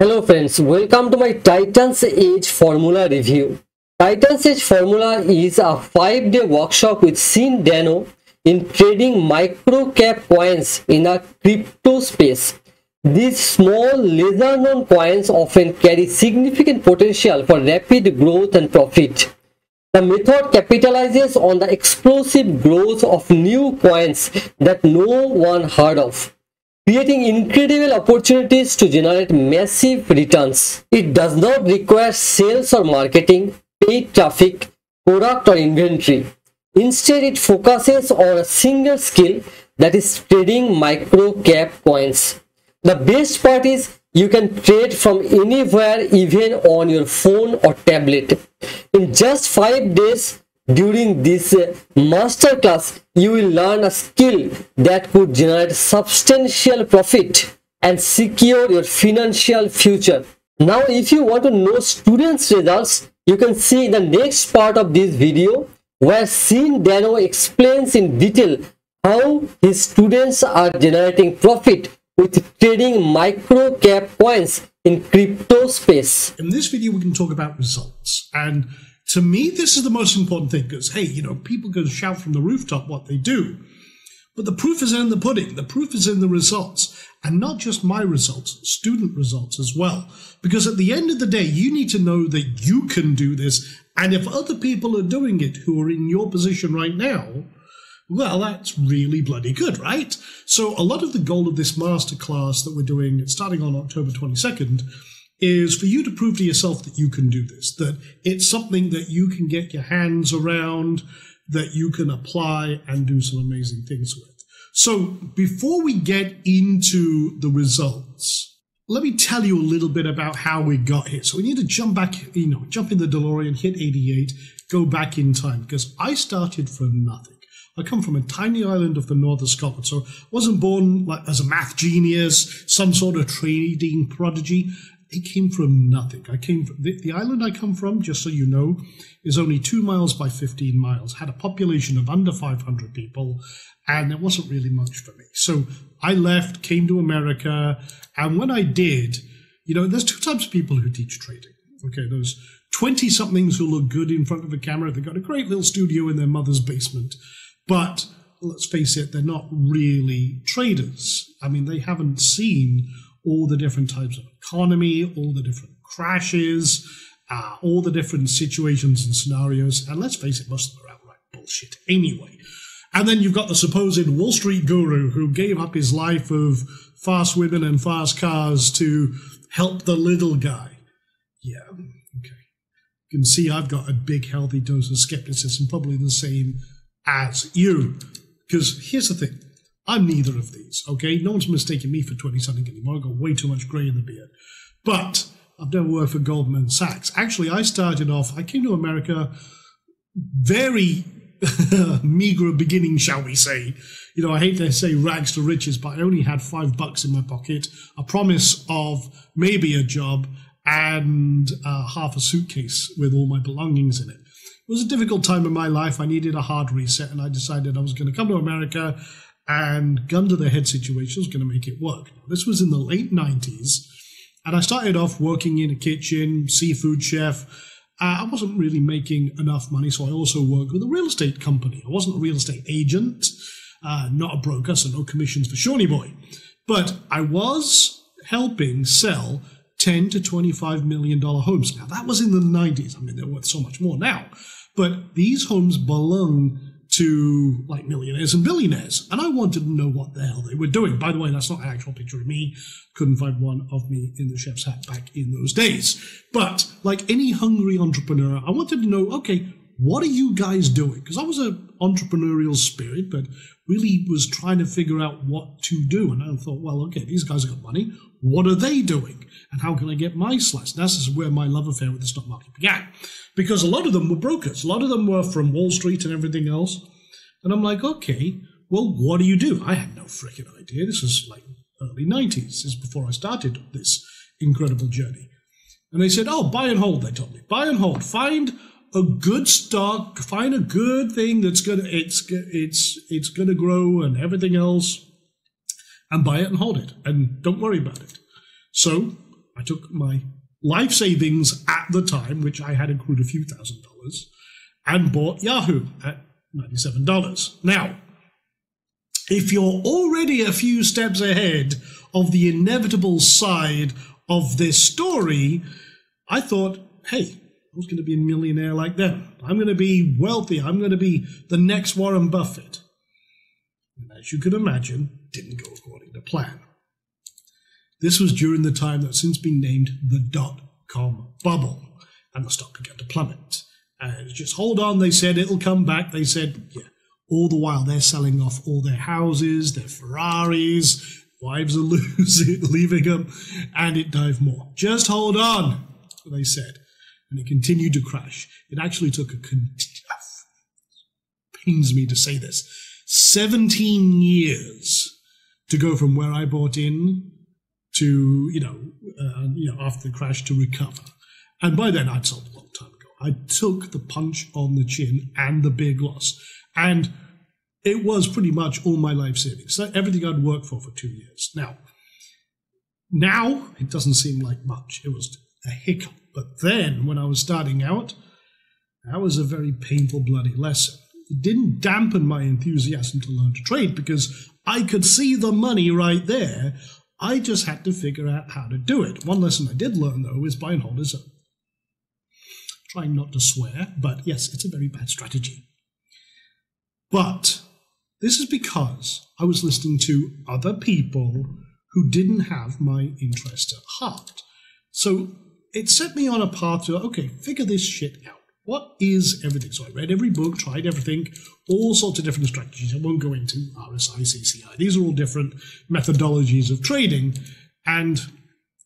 Hello friends, welcome to my Titans Age Formula review. Titans Age Formula is a 5-day workshop with Sean Donahoe in trading micro-cap coins in a crypto space. These small, lesser-known coins often carry significant potential for rapid growth and profit. The method capitalizes on the explosive growth of new coins that no one heard of, creating incredible opportunities to generate massive returns. It does not require sales or marketing, paid traffic, product or inventory. Instead, it focuses on a single skill, that is trading micro-cap coins. The best part is you can trade from anywhere, even on your phone or tablet. In just 5 days, during this masterclass, you will learn a skill that could generate substantial profit and secure your financial future. Now, if you want to know students' results, you can see the next part of this video where Sean Donahoe explains in detail how his students are generating profit with trading micro-cap coins in crypto space. In this video, we can talk about results. And to me, this is the most important thing because, hey, people can shout from the rooftop what they do. But the proof is in the pudding. The proof is in the results. And not just my results, student results as well. Because at the end of the day, you need to know that you can do this. And if other people are doing it who are in your position right now, well, that's really bloody good, right? So a lot of the goal of this masterclass that we're doing, starting on October 22nd, is for you to prove to yourself that you can do this, that it's something that you can get your hands around, that you can apply and do some amazing things with. So before we get into the results, let me tell you a little bit about how we got here. So we need to jump back, jump in the DeLorean, hit 88, go back in time, because I started from nothing. I come from a tiny island of the north of Scotland, so I wasn't born as a math genius, some sort of trading prodigy. It came from nothing. I came from the island I come from, just so you know, is only 2 miles by 15 miles, had a population of under 500 people, and there wasn't really much for me. So I left, came to America, and when I did, there's two types of people who teach trading. Okay, those 20-somethings who look good in front of a camera. They've got a great little studio in their mother's basement. But let's face it, they're not really traders. I mean, they haven't seen all the different types of economy, all the different crashes, all the different situations and scenarios. And let's face it, most of them are outright bullshit anyway. And then you've got the supposed Wall Street guru who gave up his life of fast women and fast cars to help the little guy. Yeah, okay. You can see I've got a big, healthy dose of skepticism, probably the same as you. Because here's the thing. I'm neither of these, okay? No one's mistaking me for 20-something anymore. I've got way too much grey in the beard. But I've never worked for Goldman Sachs. Actually, I came to America very meager beginning, shall we say. I hate to say rags to riches, but I only had $5 in my pocket, a promise of maybe a job, and half a suitcase with all my belongings in it. It was a difficult time in my life. I needed a hard reset, and I decided I was going to come to America and gun to the head situation was going to make it work. This was in the late 90s, and I started off working in a kitchen, seafood chef. I wasn't really making enough money, so I also worked with a real estate company. I wasn't a real estate agent, not a broker, so no commissions for Shawnee Boy. But I was helping sell $10 to $25 million homes. Now, that was in the 90s. I mean, they're worth so much more now. But these homes belong to millionaires and billionaires. And I wanted to know what the hell they were doing. By the way, that's not an actual picture of me. Couldn't find one of me in the chef's hat back in those days. But like any hungry entrepreneur, I wanted to know, okay, what are you guys doing? Because I was an entrepreneurial spirit, but really was trying to figure out what to do. And I thought, well, okay, these guys have got money. What are they doing? And how can I get my slice? And that's where my love affair with the stock market began. Because a lot of them were brokers. A lot of them were from Wall Street and everything else. And I'm like, okay, well, what do you do? I had no freaking idea. This was like early 90s. This is before I started this incredible journey. And they said, oh, buy and hold, they told me. Buy and hold. Find a good stock, find a good thing that's it's gonna grow and everything else, and buy it and hold it, and don't worry about it. So I took my life savings at the time, which I had accrued a few $1,000s, and bought Yahoo at $97. Now, if you're already a few steps ahead of the inevitable side of this story, I thought, hey, I was going to be a millionaire like them. I'm going to be wealthy. I'm going to be the next Warren Buffett. And as you can imagine, didn't go according to plan. This was during the time that's since been named the dot-com bubble, and the stock began to plummet. And just hold on, they said, it'll come back. They said, yeah. All the while, they're selling off all their houses, their Ferraris, wives are leaving them, and it dived more. Just hold on, they said. And it continued to crash. It actually took pains me to say this, 17 years to go from where I bought in to, after the crash to recover. And by then, I'd sold a long time ago. I took the punch on the chin and the big loss. And it was pretty much all my life savings. So everything I'd worked for 2 years. Now, it doesn't seem like much. It was a hiccup. But then, when I was starting out, that was a very painful, bloody lesson. It didn't dampen my enthusiasm to learn to trade because I could see the money right there. I just had to figure out how to do it. One lesson I did learn, though, is buy and hold is trying not to swear, but yes, it's a very bad strategy. But this is because I was listening to other people who didn't have my interest at heart. So it set me on a path to, okay, figure this shit out. What is everything? So I read every book, tried everything, all sorts of different strategies. I won't go into RSI, CCI. These are all different methodologies of trading, and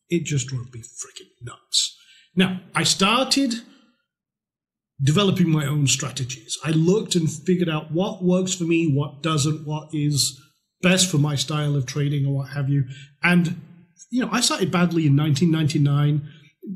it just drove me freaking nuts. Now, I started developing my own strategies. I looked and figured out what works for me, what doesn't, what is best for my style of trading or what have you. And, I started badly in 1999.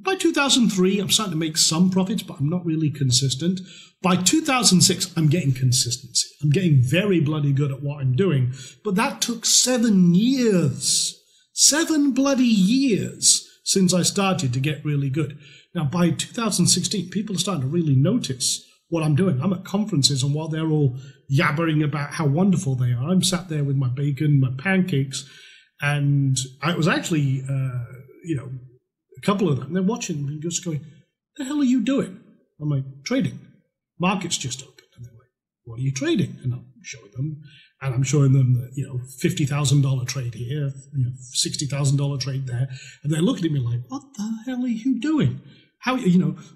By 2003, I'm starting to make some profits, but I'm not really consistent. By 2006, I'm getting consistency. I'm getting very bloody good at what I'm doing. But that took 7 years. 7 bloody years since I started to get really good. Now, by 2016, people are starting to really notice what I'm doing. I'm at conferences, and while they're all yabbering about how wonderful they are, I'm sat there with my bacon, my pancakes, and I was actually, a couple of them, they're watching and just going, the hell are you doing? I'm like, trading. Market's just opened. And they're like, what are you trading? And I'm showing them, and I'm showing them the, $50,000 trade here, $60,000 trade there. And they're looking at me like, what the hell are you doing? How,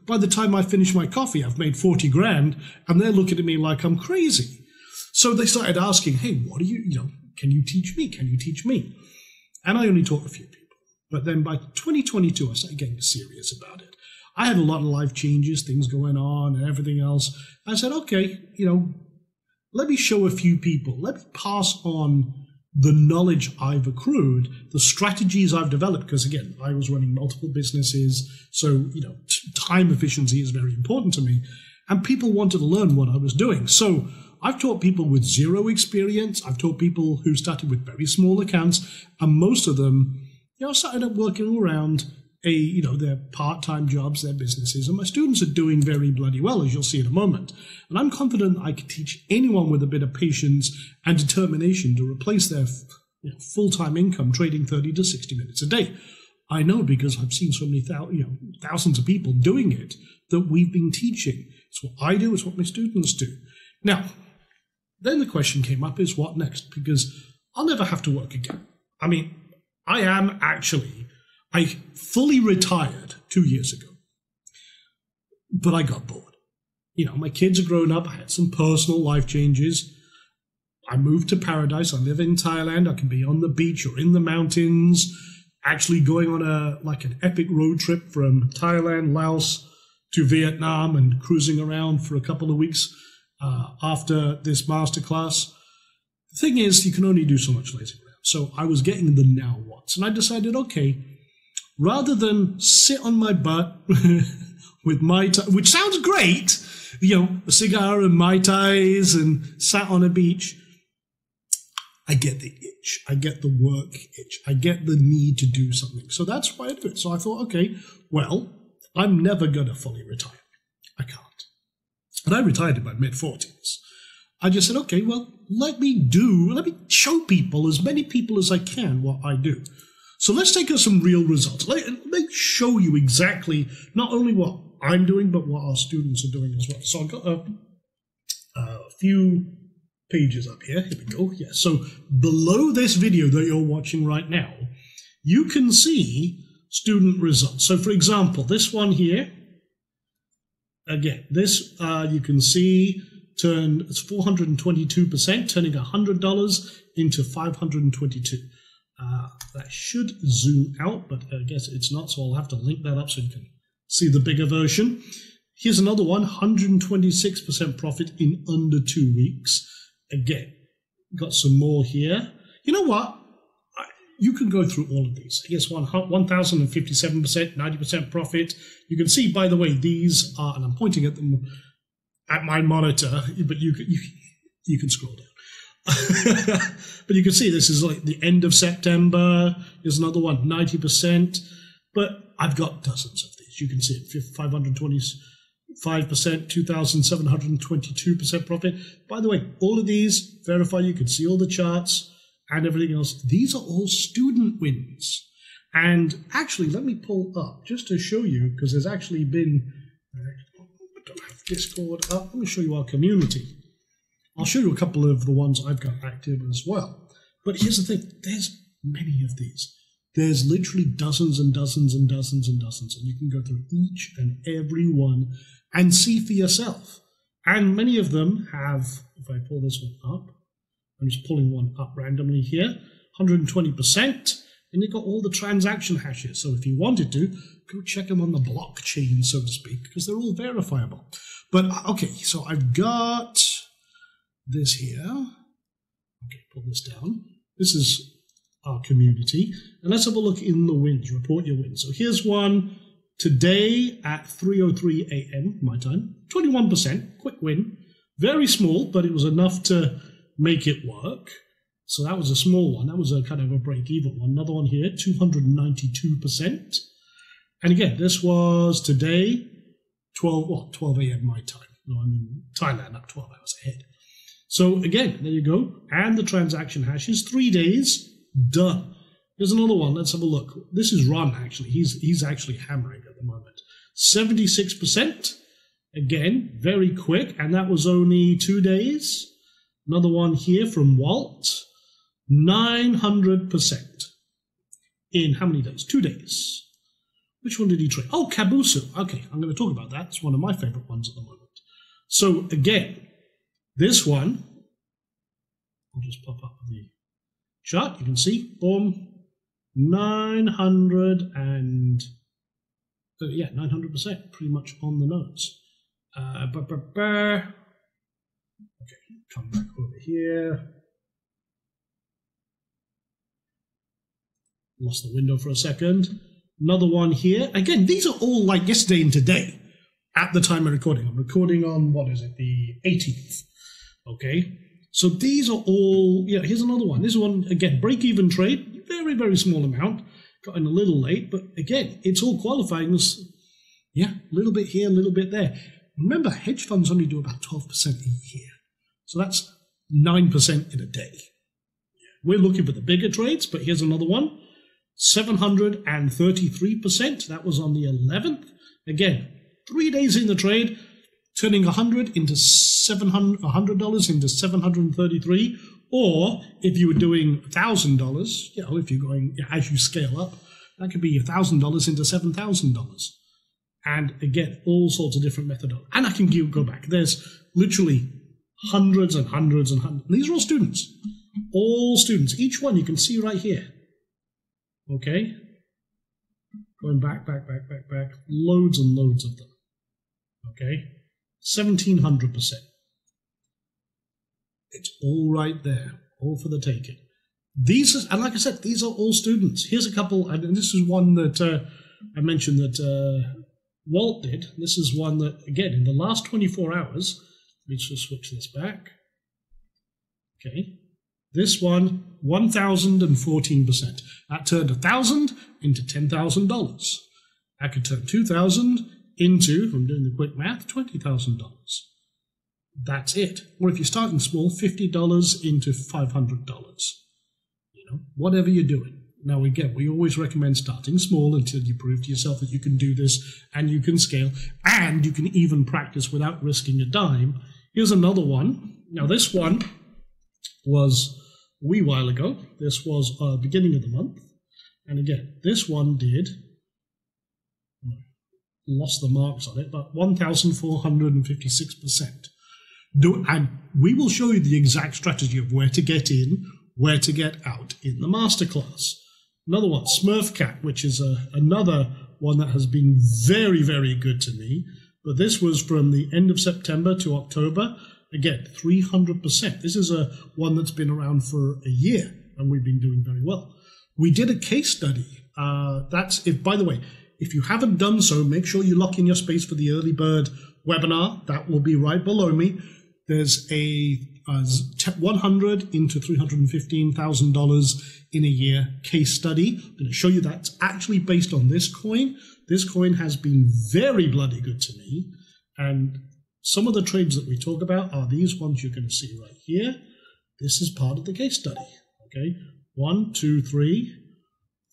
by the time I finish my coffee, I've made 40 grand, and they're looking at me like I'm crazy. So they started asking, hey, what do you, can you teach me? Can you teach me? And I only taught a few people. But then by 2022, I started getting serious about it. I had a lot of life changes, things going on and everything else. I said, okay, let me show a few people. Let me pass on the knowledge I've accrued, the strategies I've developed, because again, I was running multiple businesses. So, time efficiency is very important to me. And people wanted to learn what I was doing. So I've taught people with zero experience. I've taught people who started with very small accounts, and most of them, started up working around their part-time jobs, their businesses, and my students are doing very bloody well, as you'll see in a moment. And I'm confident I can teach anyone with a bit of patience and determination to replace their full-time income trading 30 to 60 minutes a day. I know because I've seen so many thousands of people doing it that we've been teaching. It's what I do, it's what my students do. Now, then the question came up is what next? Because I'll never have to work again. I fully retired 2 years ago, but I got bored. My kids are grown up. I had some personal life changes. I moved to paradise. I live in Thailand. I can be on the beach or in the mountains, actually going on an epic road trip from Thailand, Laos to Vietnam and cruising around for a couple of weeks after this masterclass. The thing is, you can only do so much lazing around. So I was getting the now what's, and I decided, okay, rather than sit on my butt with Mai Tai, which sounds great, a cigar and Mai Tais and sat on a beach, I get the itch. I get the work itch. I get the need to do something. So that's why I do it. So I thought, okay, well, I'm never going to fully retire. I can't. And I retired in my mid-40s. I just said, okay, well, let me show people, as many people as I can, what I do. So let's take some real results. Let me show you exactly not only what I'm doing, but what our students are doing as well. So I've got a few pages up here. Here we go. Yeah. So below this video that you're watching right now, you can see student results. So for example, this one here, again, this you can see it's 422%, turning $100 into 522. That should zoom out, but I guess it's not, so I'll have to link that up so you can see the bigger version. Here's another one, 126% profit in under 2 weeks. Again, got some more here. You know what? You can go through all of these. Here's one, 1,057%, 90% profit. You can see, by the way, these are, and I'm pointing at them at my monitor, but you can scroll down. But you can see this is like the end of September. Here's another one, 90%. But I've got dozens of these. You can see it, 525%, 2,722% profit. By the way, all of these verified. You can see all the charts and everything else. These are all student wins. And actually, let me pull up just to show you, because there's actually been, I don't have Discord up. Let me show you our community. I'll show you a couple of the ones I've got active as well. But here's the thing, there's many of these. There's literally dozens and dozens and dozens and dozens, and you can go through each and every one and see for yourself. And many of them have, if I pull this one up, I'm just pulling one up randomly here, 120%, and they've got all the transaction hashes. So if you wanted to, go check them on the blockchain, so to speak, because they're all verifiable. But okay, so I've got this here. Okay, pull this down. This is our community. And let's have a look in the wins, report your wins. So here's one today at 3:03 a.m. my time, 21%, quick win. Very small, but it was enough to make it work. So that was a small one. That was a kind of a break-even one. Another one here, 292%. And again, this was today, 12 a.m. my time. No, I'm in Thailand, up 12 hours ahead. So again, there you go. And the transaction hash is 3 days, done. Here's another one. Let's have a look. This is Ron, actually. He's actually hammering at the moment. 76%. Again, very quick. And that was only 2 days. Another one here from Walt. 900%. In how many days? 2 days. Which one did he trade? Oh, Kabusu. Okay, I'm going to talk about that. It's one of my favorite ones at the moment. So again, this one, I'll just pop up the chart. You can see, boom, 900%, pretty much on the nose. Okay, come back over here. Lost the window for a second. Another one here. Again, these are all like yesterday and today at the time of recording. I'm recording on, what is it, the 18th. Okay, so these are all, yeah, here's another one. This one, again, break-even trade, very, very small amount. Got in a little late, but again, it's all qualifying as, yeah, a little bit here, a little bit there. Remember, hedge funds only do about 12% a year. So that's 9% in a day. We're looking for the bigger trades, but here's another one. 733%. That was on the 11th. Again, 3 days in the trade, turning $100 into $700 into 733. Or if you were doing $1,000, you know, if you're going, as you scale up, that could be $1,000 into $7,000. And again, all sorts of different methodologies. And I can go back. There's literally hundreds and hundreds and hundreds. These are all students. All students. Each one you can see right here. Okay? Going back. Loads and loads of them. Okay? 1,700%. It's all right there. All for the taking. These are, and like I said, these are all students. Here's a couple, and this is one that I mentioned that Walt did. This is one that, again, in the last 24 hours, let's just switch this back. Okay. This one, 1,014%. That turned 1,000 into $10,000. That could turn 2,000 into, if I'm doing the quick math, $20,000. That's it. Or if you're starting small, $50 into $500. You know, whatever you're doing. Now again, we always recommend starting small until you prove to yourself that you can do this and you can scale and you can even practice without risking a dime. Here's another one. Now this one was a wee while ago. This was beginning of the month. And again, this one did, lost the marks on it, but 1,456%. And we will show you the exact strategy of where to get in, where to get out in the masterclass. Another one, Smurf Cat, which is another one that has been very, very good to me. But this was from the end of September to October. Again, 300%. This is one that's been around for a year, and we've been doing very well. We did a case study. By the way, if you haven't done so, make sure you lock in your space for the early bird webinar. That will be right below me. There's a 100 into $315,000 in a year case study. I'm going to show you that's actually based on this coin. This coin has been very bloody good to me. And some of the trades that we talk about are these ones you're going to see right here. This is part of the case study. Okay, 1, 2, 3,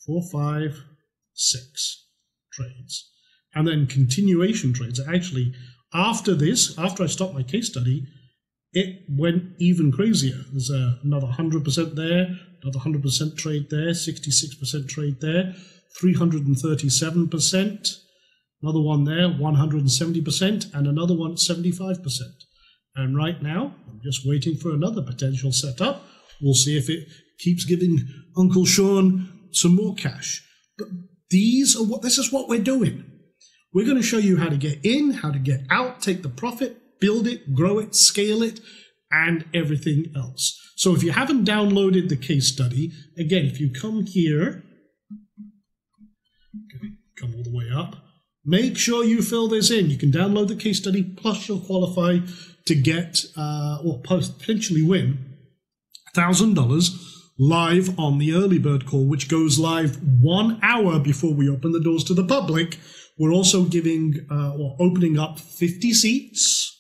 4, 5, 6 trades. And then continuation trades. Actually, after this, after I stopped my case study, it went even crazier. There's another 100% there, another 100% trade there, 66% trade there, 337%, another one there, 170%, and another one 75%. And right now, I'm just waiting for another potential setup. We'll see if it keeps giving Uncle Sean some more cash. But this is what we're doing. We're going to show you how to get in, how to get out, take the profit, build it, grow it, scale it, and everything else. So if you haven't downloaded the case study, again, if you come here, okay, come all the way up, make sure you fill this in. You can download the case study, plus you'll qualify to get, or potentially win, $1,000 live on the early bird call, which goes live 1 hour before we open the doors to the public. We're also giving, or opening up 50 seats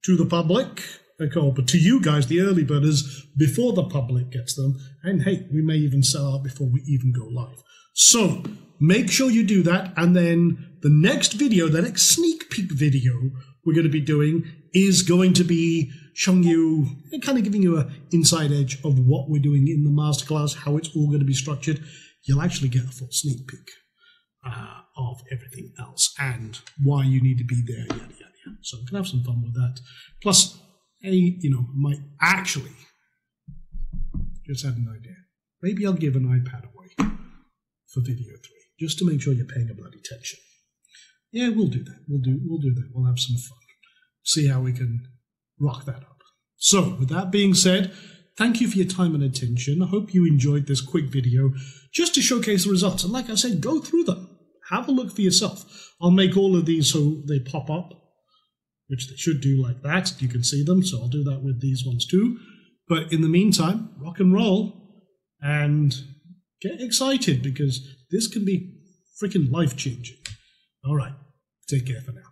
to the public, but to you guys, the early birders, before the public gets them. And hey, we may even sell out before we even go live. So make sure you do that. And then the next video, the next sneak peek video we're going to be doing is going to be showing you, kind of giving you an inside edge of what we're doing in the masterclass, how it's all going to be structured. You'll actually get a full sneak peek of everything else and why you need to be there, yada, yada, yada. So we can have some fun with that. Plus, might actually just had an idea. Maybe I'll give an iPad away for video 3, just to make sure you're paying a bloody attention. Yeah, we'll do that. We'll do that. We'll have some fun. See how we can rock that up. So, with that being said, thank you for your time and attention. I hope you enjoyed this quick video just to showcase the results. And like I said, go through them. Have a look for yourself. I'll make all of these so they pop up, which they should do like that. You can see them, so I'll do that with these ones too. But in the meantime, rock and roll and get excited because this can be freaking life-changing. All right, take care for now.